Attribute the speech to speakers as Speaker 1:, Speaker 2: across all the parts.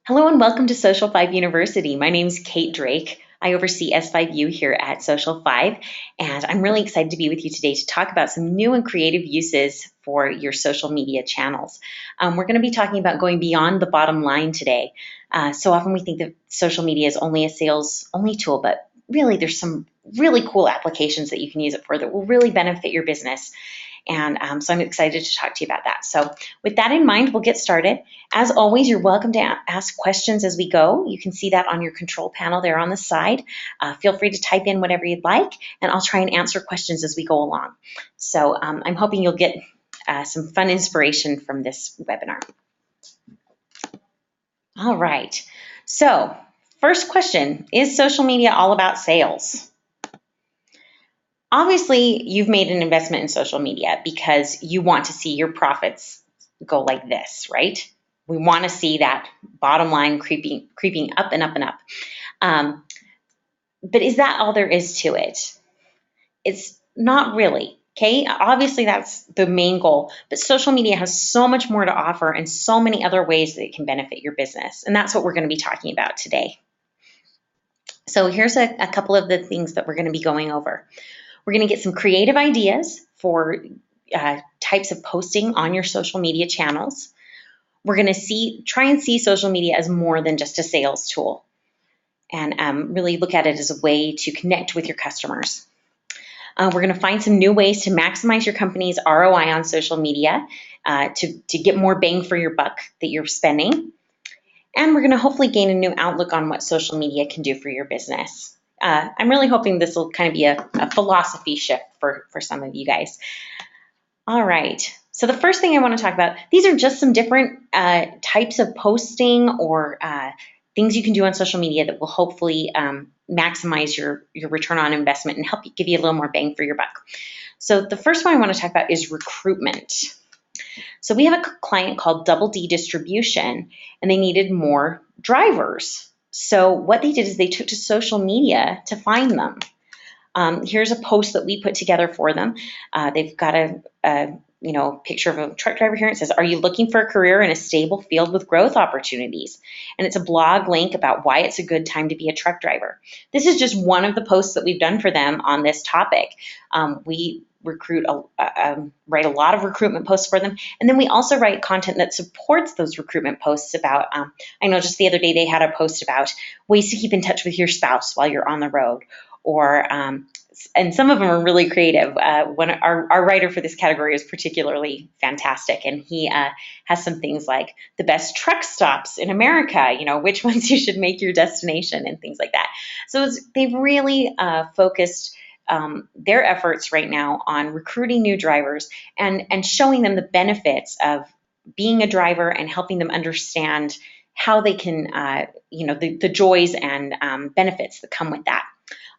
Speaker 1: Hello and welcome to Social 5 University. My name is Kate Drake. I oversee S5U here at Social 5, and I'm really excited to be with you today to talk about some new and creative uses for your social media channels. We're going to be talking about going beyond the bottom line today. So often we think that social media is only a sales-only tool, but really there's some really cool applications that you can use it for that will really benefit your business. And so I'm excited to talk to you about that. So with that in mind, we'll get started. As always, you're welcome to ask questions as we go. You can see that on your control panel there on the side. Feel free to type in whatever you'd like, and I'll try and answer questions as we go along. So I'm hoping you'll get some fun inspiration from this webinar. All right. So first question, is social media all about sales? Obviously, you've made an investment in social media because you want to see your profits go like this, right? We want to see that bottom line creeping up and up and up. But is that all there is to it? It's not really, okay? Obviously, that's the main goal, but social media has so much more to offer and so many other ways that it can benefit your business, and that's what we're going to be talking about today. So here's a couple of the things that we're going to be going over. We're going to get some creative ideas for types of posting on your social media channels. We're going to try and see social media as more than just a sales tool, and really look at it as a way to connect with your customers. We're going to find some new ways to maximize your company's ROI on social media to get more bang for your buck that you're spending. And we're going to hopefully gain a new outlook on what social media can do for your business. I'm really hoping this will kind of be a philosophy shift for some of you guys. All right, so the first thing I want to talk about, these are just some different types of posting or things you can do on social media that will hopefully maximize your return on investment and help you give you a little more bang for your buck. So the first one I want to talk about is recruitment. So we have a client called Double D Distribution, and they needed more drivers. So what they did is they took to social media to find them. Here's a post that we put together for them. They've got a picture of a truck driver here. It says, "Are you looking for a career in a stable field with growth opportunities?" And it's a blog link about why it's a good time to be a truck driver. This is just one of the posts that we've done for them on this topic. We write a lot of recruitment posts for them, and then we also write content that supports those recruitment posts about, I know just the other day they had a post about ways to keep in touch with your spouse while you're on the road, or and some of them are really creative. Our writer for this category is particularly fantastic, and he has some things like the best truck stops in America, which ones you should make your destination and things like that. So they've really focused their efforts right now on recruiting new drivers and showing them the benefits of being a driver and helping them understand how they can, the joys and benefits that come with that.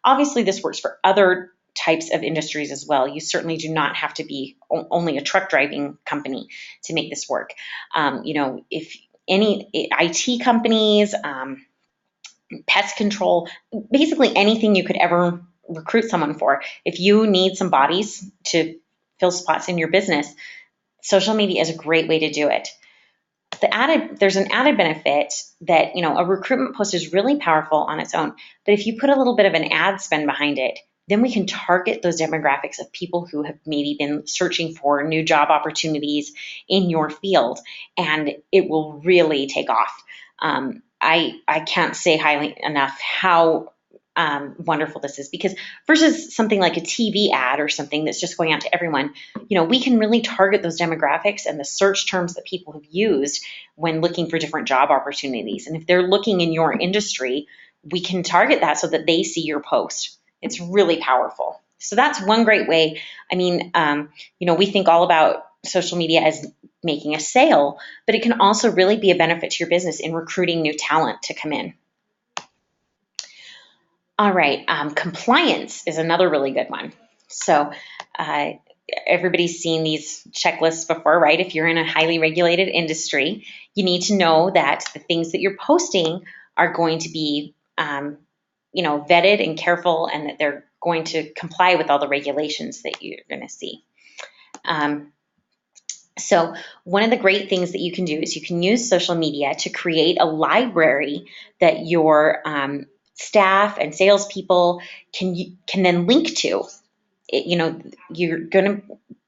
Speaker 1: Obviously, this works for other types of industries as well. You certainly do not have to be only a truck driving company to make this work. If any IT companies, pest control, basically anything you could ever recruit someone for. If you need some bodies to fill spots in your business, social media is a great way to do it. There's an added benefit that, a recruitment post is really powerful on its own, but if you put a little bit of an ad spend behind it, then we can target those demographics of people who have maybe been searching for new job opportunities in your field, and it will really take off. I can't say highly enough how wonderful this is, because versus something like a TV ad or something that's just going out to everyone, we can really target those demographics and the search terms that people have used when looking for different job opportunities. And if they're looking in your industry, we can target that so that they see your post. It's really powerful. So that's one great way. I mean, we think all about social media as making a sale, but it can also really be a benefit to your business in recruiting new talent to come in. All right, compliance is another really good one. So everybody's seen these checklists before, right? If you're in a highly regulated industry, you need to know that the things that you're posting are going to be, vetted and careful, and that they're going to comply with all the regulations that you're going to see. So one of the great things that you can do is you can use social media to create a library that your staff and salespeople can then link to. You're going to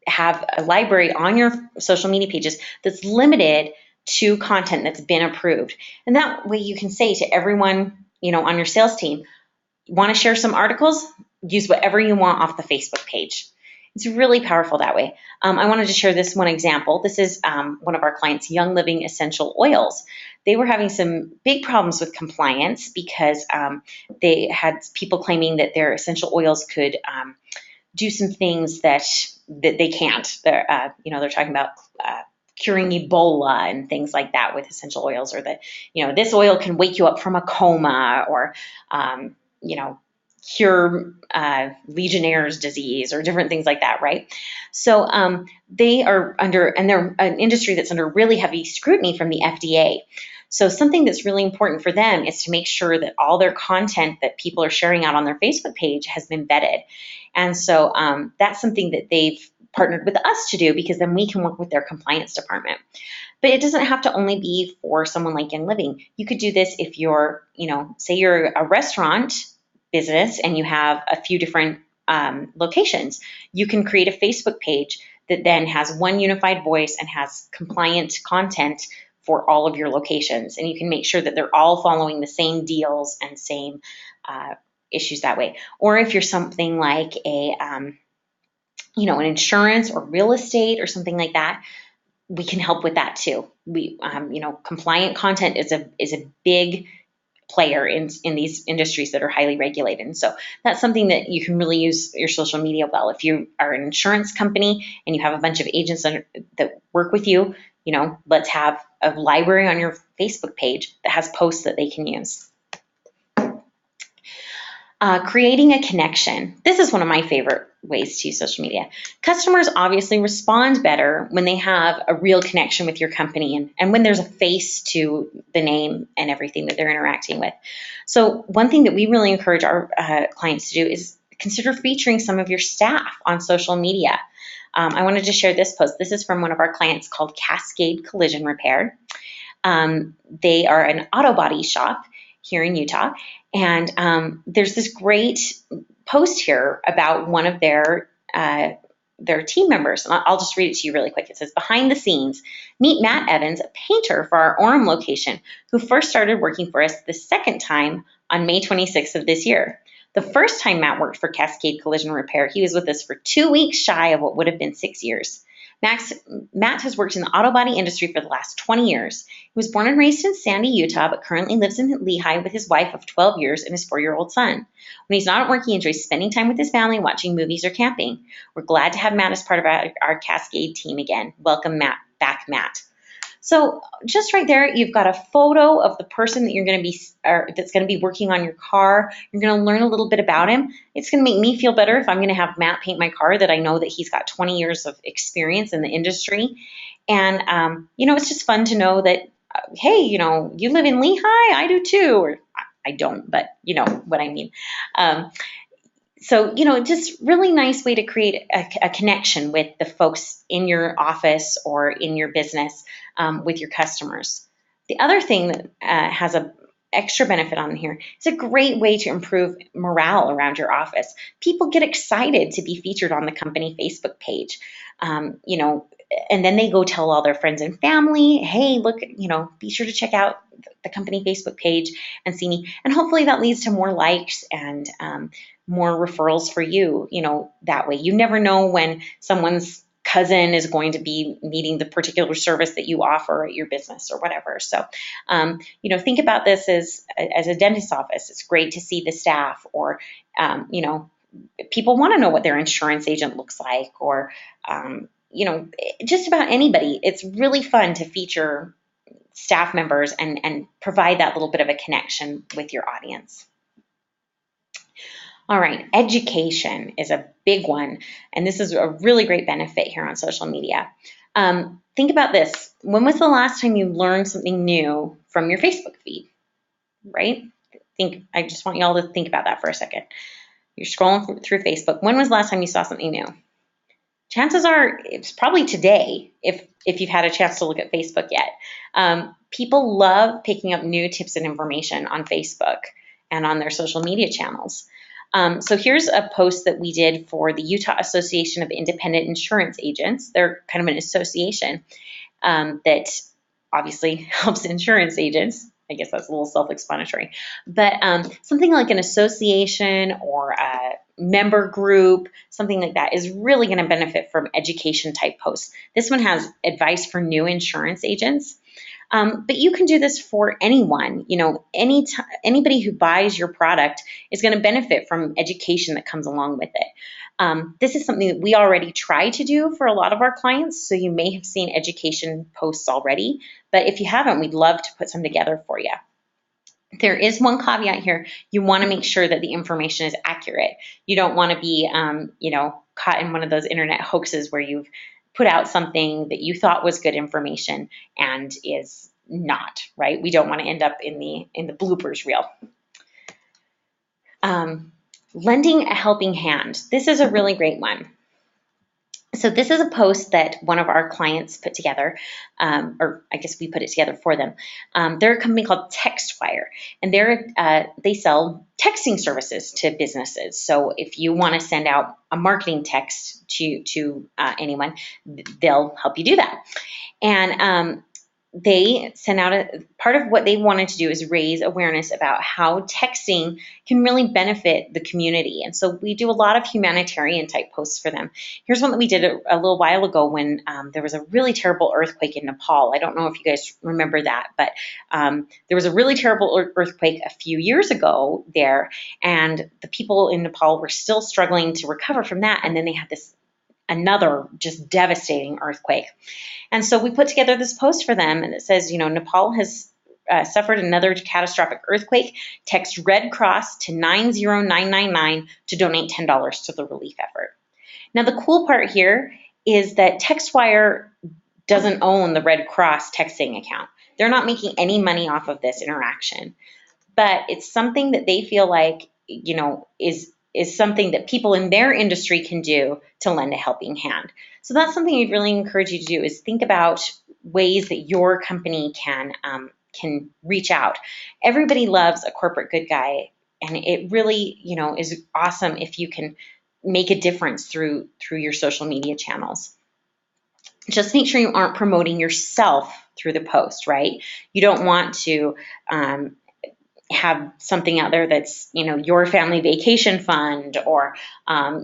Speaker 1: have a library on your social media pages that's limited to content that's been approved. And that way you can say to everyone, on your sales team, want to share some articles? Use whatever you want off the Facebook page. It's really powerful that way. I wanted to share this one example. This is one of our clients, Young Living Essential Oils. They were having some big problems with compliance because they had people claiming that their essential oils could do some things that they can't. They're talking about curing Ebola and things like that with essential oils, or that this oil can wake you up from a coma, or cure Legionnaire's disease, or different things like that, right? So they are and they're an industry that's under really heavy scrutiny from the FDA. So something that's really important for them is to make sure that all their content that people are sharing out on their Facebook page has been vetted. And so that's something that they've partnered with us to do, because then we can work with their compliance department. But it doesn't have to only be for someone like Young Living. You could do this if you're, say you're a restaurant business and you have a few different locations. You can create a Facebook page that then has one unified voice and has compliant content for all of your locations. And you can make sure that they're all following the same deals and same issues that way. Or if you're something like an insurance or real estate or something like that, we can help with that too. Compliant content is a big player in these industries that are highly regulated. And so that's something that you can really use your social media well. If you are an insurance company and you have a bunch of agents that work with you, let's have a library on your Facebook page that has posts that they can use. Creating a connection. This is one of my favorite ways to use social media. Customers obviously respond better when they have a real connection with your company, and when there's a face to the name and everything that they're interacting with. So one thing that we really encourage our clients to do is consider featuring some of your staff on social media. I wanted to share this post. This is from one of our clients called Cascade Collision Repair. They are an auto body shop here in Utah. And there's this great post here about one of their team members. And I'll just read it to you really quick. It says, behind the scenes, meet Matt Evans, a painter for our Orem location, who first started working for us the second time on May 26th of this year. The first time Matt worked for Cascade Collision Repair, he was with us for 2 weeks shy of what would have been 6 years. Matt has worked in the auto body industry for the last 20 years. He was born and raised in Sandy, Utah, but currently lives in Lehi with his wife of 12 years and his 4-year-old son. When he's not at work, he enjoys spending time with his family, watching movies, or camping. We're glad to have Matt as part of our Cascade team again. Welcome, Matt. So just right there, you've got a photo of the person that that's going to be working on your car. You're going to learn a little bit about him. It's going to make me feel better if I'm going to have Matt paint my car, that I know that he's got 20 years of experience in the industry. And, it's just fun to know that, hey, you live in Lehi? I do too. Or I don't, but you know what I mean. So, just really nice way to create a connection with the folks in your office or in your business with your customers. The other thing that has an extra benefit on here, it's a great way to improve morale around your office. People get excited to be featured on the company Facebook page, and then they go tell all their friends and family, hey, look, be sure to check out the company Facebook page and see me. And hopefully that leads to more likes and more referrals for you, that way. You never know when someone's cousin is going to be needing the particular service that you offer at your business or whatever. So, think about this as a dentist's office. It's great to see the staff, or, people want to know what their insurance agent looks like, or, just about anybody. It's really fun to feature staff members and provide that little bit of a connection with your audience. All right, education is a big one, and this is a really great benefit here on social media. Think about this. When was the last time you learned something new from your Facebook feed, right? I just want you all to think about that for a second. You're scrolling through Facebook. When was the last time you saw something new? chances are it's probably today, if you've had a chance to look at Facebook yet. People love picking up new tips and information on Facebook and on their social media channels. So here's a post that we did for the Utah Association of Independent Insurance Agents. They're kind of an association that obviously helps insurance agents. I guess that's a little self-explanatory. But something like an association or a member group, something like that, is really going to benefit from education type posts. This one has advice for new insurance agents. But you can do this for anyone. Anybody who buys your product is going to benefit from education that comes along with it. This is something that we already try to do for a lot of our clients, so you may have seen education posts already, but if you haven't, we'd love to put some together for you. There is one caveat here. You want to make sure that the information is accurate. You don't want to be, caught in one of those internet hoaxes where you've put out something that you thought was good information and is not, right? We don't want to end up in the bloopers reel. Lending a helping hand. This is a really great one. So this is a post that one of our clients put together, or I guess we put it together for them. They're a company called TextWire, and they sell texting services to businesses. So if you want to send out a marketing text to anyone, they'll help you do that. And they sent out part of what they wanted to do is raise awareness about how texting can really benefit the community. And so we do a lot of humanitarian type posts for them. Here's one that we did a little while ago when there was a really terrible earthquake in Nepal. I don't know if you guys remember that, but there was a really terrible earthquake a few years ago there, and the people in Nepal were still struggling to recover from that. And then they had another just devastating earthquake. And so we put together this post for them, and it says, Nepal has suffered another catastrophic earthquake. Text Red Cross to 90999 to donate $10 to the relief effort. Now, the cool part here is that TextWire doesn't own the Red Cross texting account. They're not making any money off of this interaction, but it's something that they feel like, is something that people in their industry can do to lend a helping hand. So that's something I'd really encourage you to do, is think about ways that your company can reach out. Everybody loves a corporate good guy, and it really, is awesome if you can make a difference through your social media channels. Just make sure you aren't promoting yourself through the post, right? You don't want to have something out there that's, your family vacation fund or,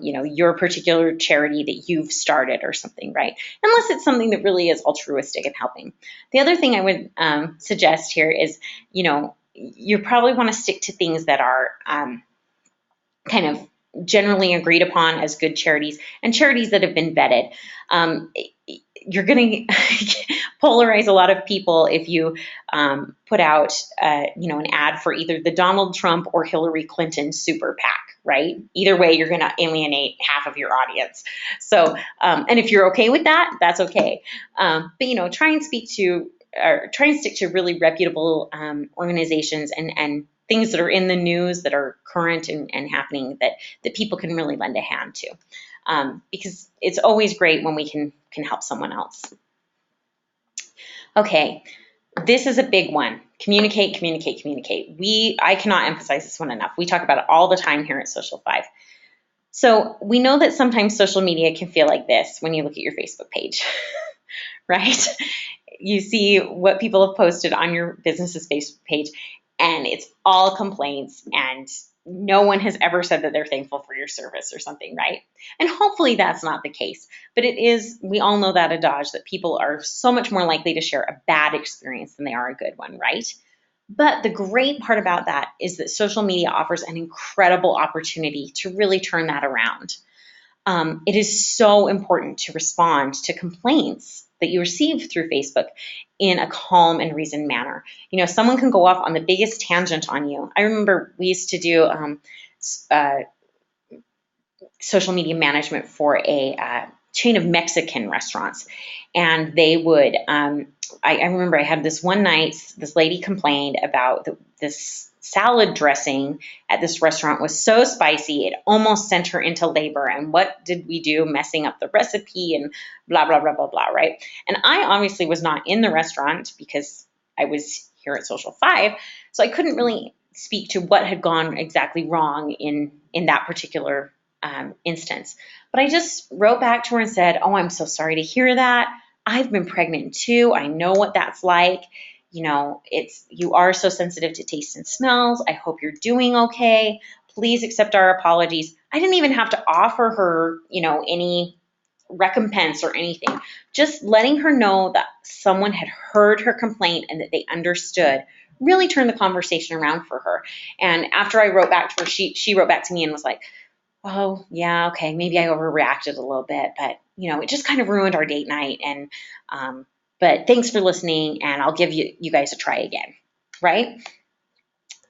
Speaker 1: your particular charity that you've started or something, right? Unless it's something that really is altruistic and helping. The other thing I would suggest here is, you probably want to stick to things that are kind of generally agreed upon as good charities and charities that have been vetted. You're going to polarize a lot of people if you put out, an ad for either the Donald Trump or Hillary Clinton super PAC, right? Either way, you're going to alienate half of your audience. So, and if you're okay with that, that's okay. But try and stick to really reputable organizations and things that are in the news that are current and happening that people can really lend a hand to. Because it's always great when we can help someone else. Okay, this is a big one. Communicate, communicate, communicate. I cannot emphasize this one enough. We talk about it all the time here at Social 5. So we know that sometimes social media can feel like this when you look at your Facebook page, right? You see what people have posted on your business's Facebook page, and it's all complaints, and no one has ever said that they're thankful for your service or something, right? And hopefully that's not the case. But it is, we all know that adage that people are so much more likely to share a bad experience than they are a good one, right? But the great part about that is that social media offers an incredible opportunity to really turn that around. It is so important to respond to complaints that you receive through Facebook in a calm and reasoned manner. Someone can go off on the biggest tangent on you. I remember we used to do social media management for a chain of Mexican restaurants. And they would, I remember I had this one night, this lady complained about this salad dressing at this restaurant was so spicy, it almost sent her into labor. And what did we do? Messing up the recipe and blah, blah, blah, blah, blah, right? And I obviously was not in the restaurant because I was here at Social 5. So I couldn't really speak to what had gone exactly wrong in that particular instance. But I just wrote back to her and said, "Oh, I'm so sorry to hear that. I've been pregnant too. I know what that's like. You are so sensitive to taste and smells. I hope you're doing okay. Please accept our apologies." I didn't even have to offer her, any recompense or anything. Just letting her know that someone had heard her complaint and that they understood really turned the conversation around for her. And after I wrote back to her, she wrote back to me and was like, "Oh, yeah, okay, maybe I overreacted a little bit, but it just kind of ruined our date night. And but thanks for listening, and I'll give you guys a try again," right?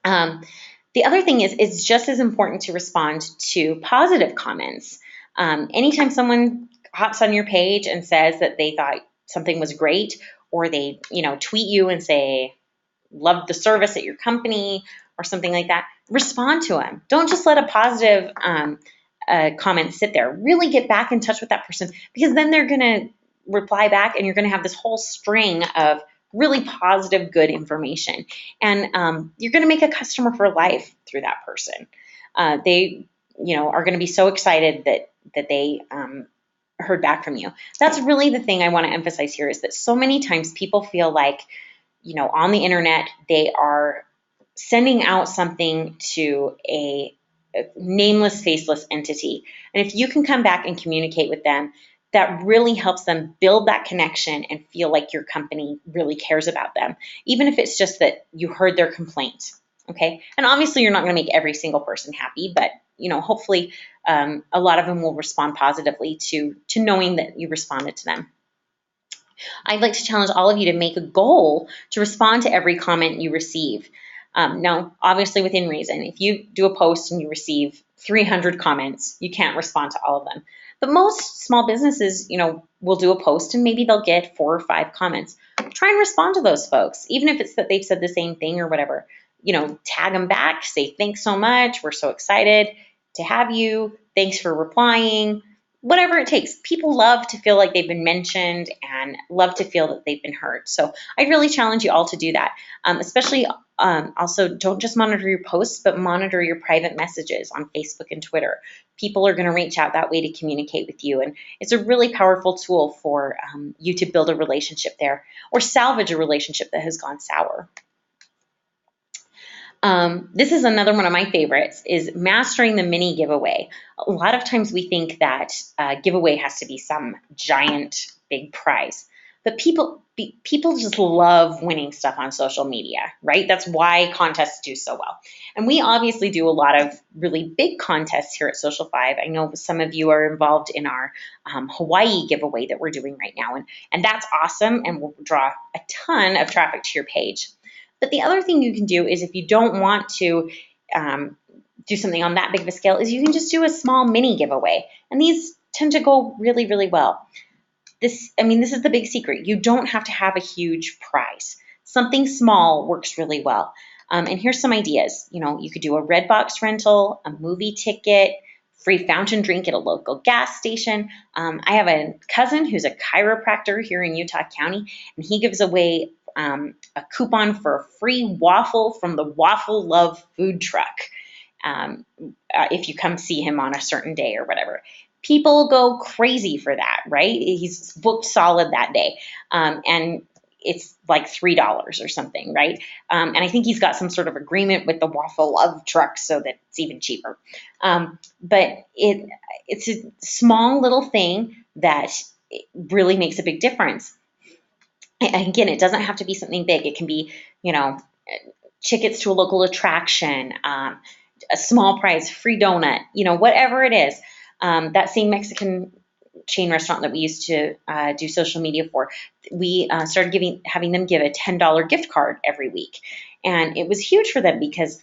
Speaker 1: The other thing is, it's just as important to respond to positive comments. Anytime someone hops on your page and says that they thought something was great, or they tweet you and say, "Loved the service at your company," or something like that, respond to them. Don't just let a positive comment sit there. Really get back in touch with that person, because then they're going to reply back and you're going to have this whole string of really positive, good information. And you're going to make a customer for life through that person. They are going to be so excited that they heard back from you. That's really the thing I want to emphasize here, is that so many times people feel like, on the internet, they are sending out something to a nameless, faceless entity. And if you can come back and communicate with them, that really helps them build that connection and feel like your company really cares about them, even if it's just that you heard their complaint. Okay. And obviously you're not going to make every single person happy, but hopefully a lot of them will respond positively to knowing that you responded to them. I'd like to challenge all of you to make a goal to respond to every comment you receive. Now, obviously within reason. If you do a post and you receive 300 comments, you can't respond to all of them. But most small businesses, will do a post and maybe they'll get 4 or 5 comments. Try and respond to those folks, even if it's that they've said the same thing or whatever. Tag them back, say, "Thanks so much. We're so excited to have you. Thanks for replying." Whatever it takes. People love to feel like they've been mentioned and love to feel that they've been heard. So I really challenge you all to do that. Especially also, don't just monitor your posts, but monitor your private messages on Facebook and Twitter. People are going to reach out that way to communicate with you. And it's a really powerful tool for you to build a relationship there or salvage a relationship that has gone sour. This is another one of my favorites, is mastering the mini giveaway. A lot of times we think that giveaway has to be some giant big prize, but people just love winning stuff on social media, right? That's why contests do so well. And we obviously do a lot of really big contests here at Social 5. I know some of you are involved in our Hawaii giveaway that we're doing right now, and that's awesome and will draw a ton of traffic to your page. But the other thing you can do is, if you don't want to do something on that big of a scale, is you can just do a small mini giveaway. And these tend to go really, really well. This is the big secret. You don't have to have a huge prize. Something small works really well. And here's some ideas. You could do a red box rental, a movie ticket, free fountain drink at a local gas station. I have a cousin who's a chiropractor here in Utah County, and he gives away a coupon for a free waffle from the Waffle Love food truck if you come see him on a certain day or whatever. People go crazy for that, right? He's booked solid that day. And it's like $3 or something, right? And I think he's got some sort of agreement with the Waffle Love truck so that it's even cheaper. But it's a small little thing that really makes a big difference. And again, it doesn't have to be something big. It can be, tickets to a local attraction, a small prize, free donut, whatever it is. That same Mexican chain restaurant that we used to do social media for, we started having them give a $10 gift card every week. And it was huge for them because,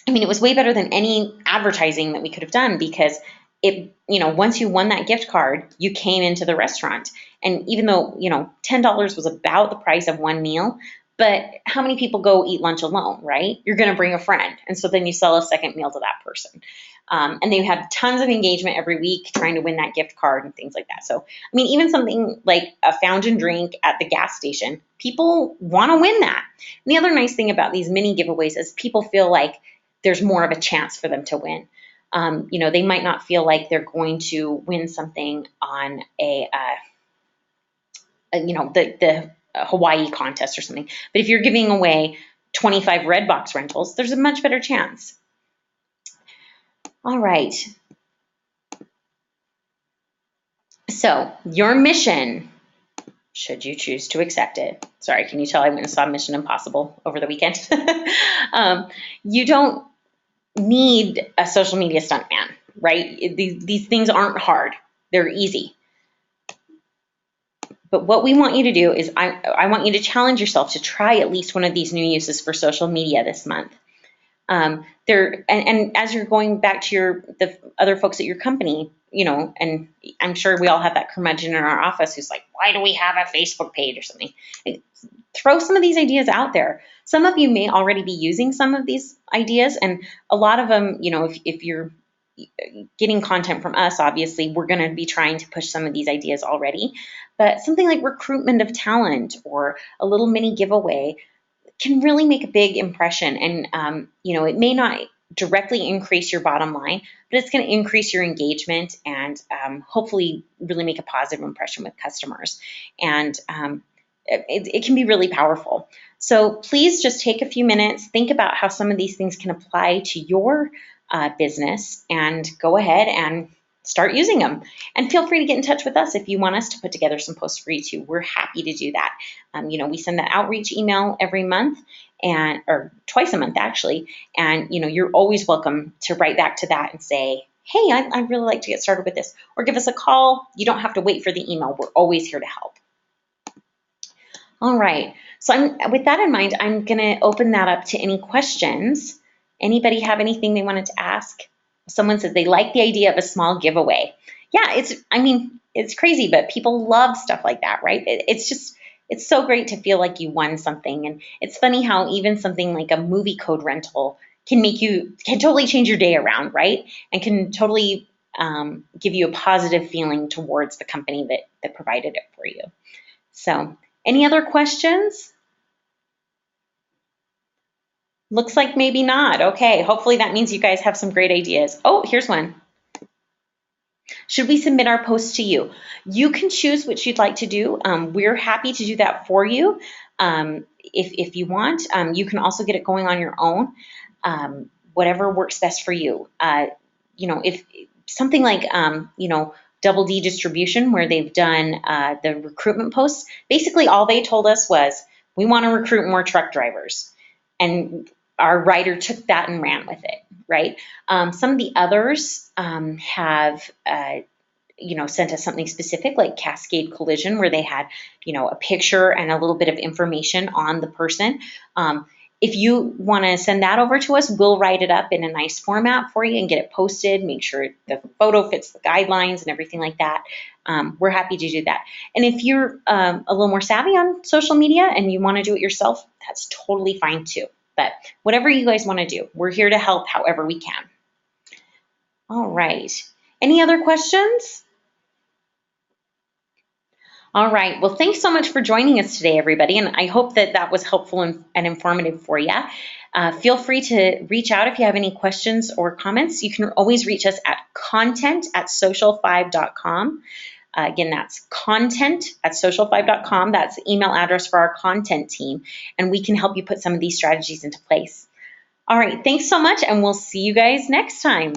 Speaker 1: it was way better than any advertising that we could have done, because once you won that gift card, you came into the restaurant. And even though, $10 was about the price of one meal, but how many people go eat lunch alone, right? You're going to bring a friend. And so then you sell a second meal to that person. And they have tons of engagement every week trying to win that gift card and things like that. So, even something like a fountain drink at the gas station, people want to win that. And the other nice thing about these mini giveaways is people feel like there's more of a chance for them to win. They might not feel like they're going to win something on the Hawaii contest or something. But if you're giving away 25 Redbox rentals, there's a much better chance. All right. So your mission, should you choose to accept it. Sorry, can you tell I went and saw Mission Impossible over the weekend? You don't need a social media stuntman, right? These things aren't hard. They're easy. But what we want you to do is I want you to challenge yourself to try at least one of these new uses for social media this month. And as you're going back to the other folks at your company, and I'm sure we all have that curmudgeon in our office who's like, why do we have a Facebook page or something? Throw some of these ideas out there. Some of you may already be using some of these ideas, and a lot of them, if you're getting content from us, obviously, we're going to be trying to push some of these ideas already. But something like recruitment of talent or a little mini giveaway can really make a big impression. And, it may not directly increase your bottom line, but it's going to increase your engagement and hopefully really make a positive impression with customers. And it can be really powerful. So please just take a few minutes, think about how some of these things can apply to your business, and go ahead and start using them. And feel free to get in touch with us if you want us to put together some posts for you too. We're happy to do that. We send that outreach email every month, or twice a month actually. And you're always welcome to write back to that and say, hey, I'd really like to get started with this, or give us a call. You don't have to wait for the email. We're always here to help. All right. So with that in mind, I'm going to open that up to any questions. Anybody have anything they wanted to ask? Someone said they like the idea of a small giveaway. Yeah, it's crazy, but people love stuff like that, right? It's so great to feel like you won something. And it's funny how even something like a movie code rental can totally change your day around, right? And can totally give you a positive feeling towards the company that provided it for you. So, any other questions? Looks like maybe not. Okay, hopefully that means you guys have some great ideas. Oh, here's one. Should we submit our posts to you? You can choose what you'd like to do. We're happy to do that for you if you want. You can also get it going on your own, whatever works best for you. If something like, Double D Distribution, where they've done the recruitment posts, basically all they told us was, we want to recruit more truck drivers. And our writer took that and ran with it, right? Some of the others have, sent us something specific, like Cascade Collision, where they had, a picture and a little bit of information on the person. If you want to send that over to us, we'll write it up in a nice format for you and get it posted, make sure the photo fits the guidelines and everything like that. We're happy to do that. And if you're a little more savvy on social media and you want to do it yourself, that's totally fine too. But whatever you guys want to do, we're here to help however we can. All right. Any other questions? All right. Well, thanks so much for joining us today, everybody. And I hope that was helpful and informative for you. Feel free to reach out if you have any questions or comments. You can always reach us at content@social5.com. Again, that's content@social5.com. That's the email address for our content team. And we can help you put some of these strategies into place. All right. Thanks so much. And we'll see you guys next time.